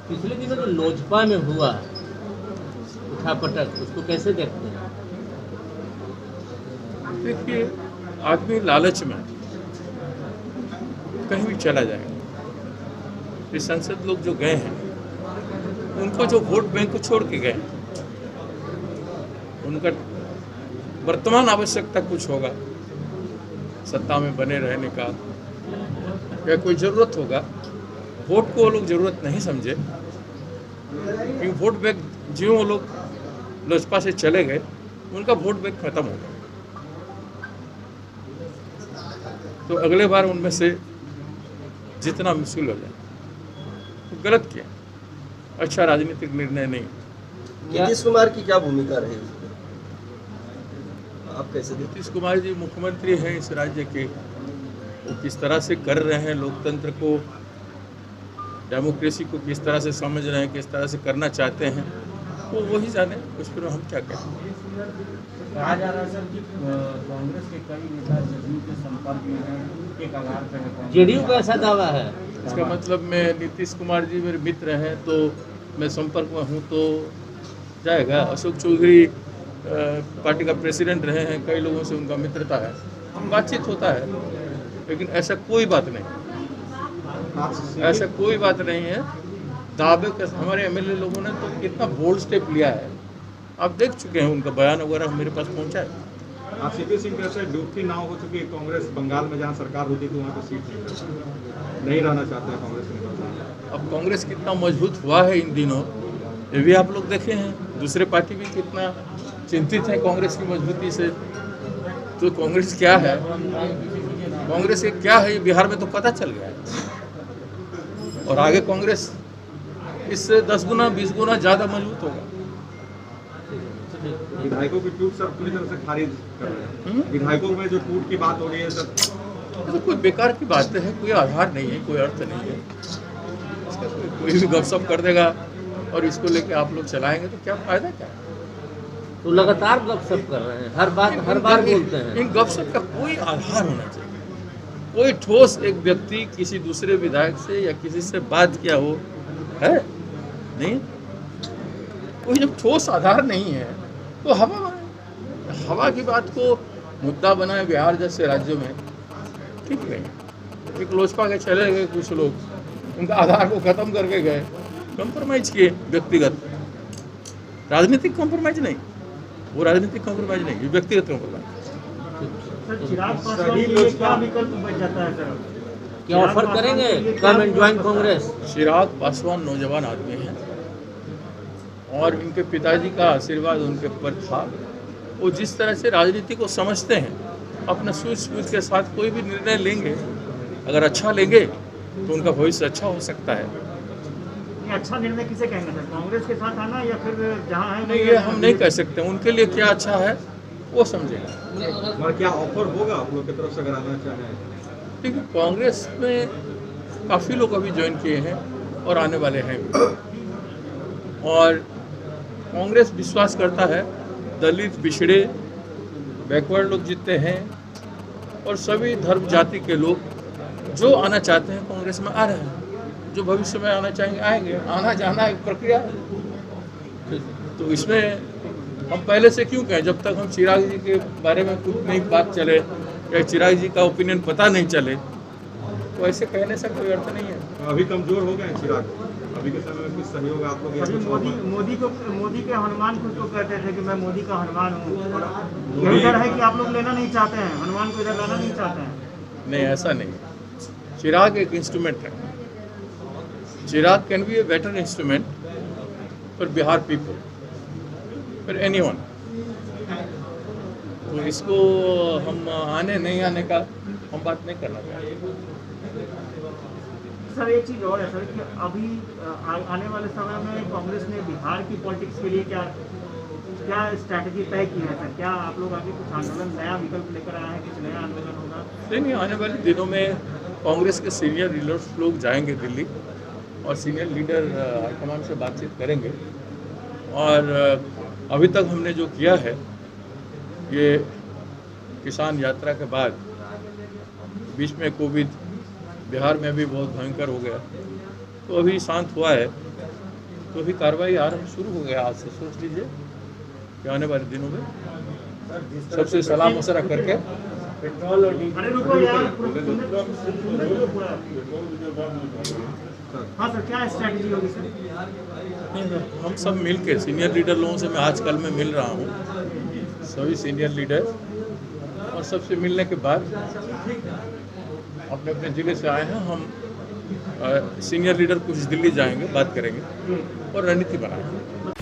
पिछले दिनों जो लोजपा में हुआ उठापटक, उसको कैसे देखते हैं? देखिए, आदमी लालच में कहीं भी चला जाएगा। ये संसद लोग जो गए हैं, उनको जो वोट बैंक को छोड़ के गए, उनका वर्तमान आवश्यकता कुछ होगा, सत्ता में बने रहने का, या कोई ज़रूरत होगा। वोट को वो लोग ज़रूरत नहीं समझे, क्योंकि वोट बैंक जो वो लोग लोजपा से चले गए, उनका वोट बैंक खत्म हो गया। तो अगले बार उनमें से जितना मुश्किल हो जाए, तो गलत किया, अच्छा राजनीतिक निर्णय नहीं। नीतीश कुमार की क्या भूमिका रही उसमें, आप कैसे देखते हैं? नीतीश कुमार जी मुख्यमंत्री हैं इस राज्य के, वो किस तरह से कर रहे हैं, लोकतंत्र को, डेमोक्रेसी को किस तरह से समझ रहे हैं, किस तरह से करना चाहते हैं, वो वही जाने, उस पर हम क्या कहें। कहा जा रहा है सर कि कांग्रेस के कई नेता जदयू के संपर्क में हैं, एक आधार पर है। जेडीयू का ऐसा दावा है। इसका मतलब मैं नीतीश कुमार जी मेरे मित्र हैं, तो मैं संपर्क में हूँ तो जाएगा। अशोक चौधरी पार्टी का प्रेसिडेंट रहे हैं, कई लोगों से उनका मित्रता है, बातचीत होता है, लेकिन ऐसा कोई बात नहीं, ऐसा कोई बात नहीं है। दावे के हमारे एमएलए लोगों ने तो कितना बोल्ड स्टेप लिया है, आप देख चुके हैं, उनका बयान वगैरह मेरे पास पहुंचा है। आप सीपी सिंह कैसे डूबती नाव हो चुकी है कांग्रेस, बंगाल में जहां सरकार होती थी वहां पर सीट नहीं रहना चाहते हैं कांग्रेस में। अब कांग्रेस कितना मजबूत हुआ है इन दिनों, ये भी आप लोग देखे हैं। दूसरे पार्टी भी कितना चिंतित है कांग्रेस की मजबूती से। तो कांग्रेस क्या है, कांग्रेस ये क्या है, ये बिहार में तो पता चल गया है। और आगे कांग्रेस इससे 10 गुना 20 गुना ज़्यादा मजबूत होगा। विधायकों की टूट सर पूरी तरह से खारिज कर रहे हैं। विधायकों में जो टूट की बात हो रही है सर, तो कोई बेकार की बातें हैं, कोई आधार नहीं है, कोई अर्थ नहीं है। इसका कोई भी गपशप कर देगा और इसको लेके आप लोग चलाएंगे तो क्या फायदा, क्या? तो लगातार गपशप कर रहे हैं, हर बार बोलते हैं। इन गपशप का कोई आधार होना चाहिए। कोई ठोस एक व्यक्ति किसी दूसरे विधायक से या किसी से बात किया हो है? नहीं, कोई जब ठोस आधार नहीं है तो हवा की बात को मुद्दा बनाए बिहार जैसे राज्यों में, ठीक नहीं। एक लोजपा के चले गए कुछ लोग, उनका आधार को खत्म करके गए, कॉम्प्रोमाइज किए, व्यक्तिगत राजनीतिक कॉम्प्रोमाइज नहीं, वो राजनीतिक कॉम्प्रोमाइज नहीं, ये व्यक्तिगत कॉम्प्रोमाइज। सर चिराग पासवान के लिए क्या विकल्प बच जाता है सर? क्या ऑफर करेंगे come and join Congress? Chirag Paswan नौजवान आदमी हैं और इनके पिताजी का आशीर्वाद उनके ऊपर था। वो जिस तरह से राजनीति को समझते हैं, अपना सूझबूझ के साथ कोई भी निर्णय लेंगे, अगर अच्छा लेंगे तो उनका भविष्य अच्छा हो सकता है। ये अच्छा निर्णय किसे कहेंगे सर, कांग्रेस के साथ आना या फिर जहाँ है नहीं, ये हम नहीं कह सकते, उनके लिए क्या अच्छा है वो समझेगा। और क्या ऑफर होगा आप लोग की तरफ से अगर आना चाहें? देखिए, कांग्रेस में काफ़ी लोग अभी ज्वाइन किए हैं और आने वाले हैं भी। और कांग्रेस विश्वास करता है दलित, पिछड़े, बैकवर्ड लोग जितने हैं और सभी धर्म जाति के लोग जो आना चाहते हैं कांग्रेस में आ रहे हैं, जो भविष्य में आना चाहेंगे आएंगे। आना जाना एक प्रक्रिया है, तो इसमें हम पहले से क्यों कहें, जब तक हम चिराग जी के बारे में कुछ नहीं बात चले या चिराग जी का ओपिनियन पता नहीं चले, तो ऐसे कहने से कोई अर्थ नहीं है। अभी कमजोर हो गए हैं चिराग, अभी के समय में कुछ सहयोग आप लोग या अभी कुछ मोदी के हनुमान खुद को कहते थे कि मैं मोदी का हनुमान हूँ, और यही डर है कि आप लोग लेना नहीं चाहते हैं, हनुमान को इधर लाना नहीं चाहते हैं। नहीं, ऐसा नहीं। चिराग एक इंस्ट्रूमेंट है। Chirag can be a better instrument for Bihar people, for anyone. तो इसको हम आने नहीं आने का हम बात नहीं करना चाहते। सर एक चीज़ और है सर कि अभी आने वाले समय में कांग्रेस ने बिहार की पॉलिटिक्स के लिए क्या स्ट्रैटेजी तय की है सर? क्या आप लोग आगे कुछ आंदोलन, नया विकल्प लेकर आए हैं, कुछ नया आंदोलन होगा? नहीं, आने वाले दिनों में कांग्रेस के सीनियर लीडर्स लोग जाएंगे दिल्ली और सीनियर लीडर हाईकमान से बातचीत करेंगे। और अभी तक हमने जो किया है, ये किसान यात्रा के बाद बीच में कोविड बिहार में भी बहुत भयंकर हो गया, तो अभी शांत हुआ है। तो भी कार्रवाई आरंभ शुरू हो गया आज से। सोच लीजिए कि आने वाले दिनों में सबसे सलाह मशवरा करके अरे रुको यार, हाँ सर, क्या स्ट्रैटेजी होगी सर? हम सब मिल के सीनियर लीडर लोगों से मैं आजकल में मिल रहा हूँ, सभी सीनियर लीडर, और सबसे मिलने के बाद अपने अपने ज़िले से आए हैं हम। सीनियर लीडर कुछ दिल्ली जाएंगे, बात करेंगे और रणनीति बनाएंगे।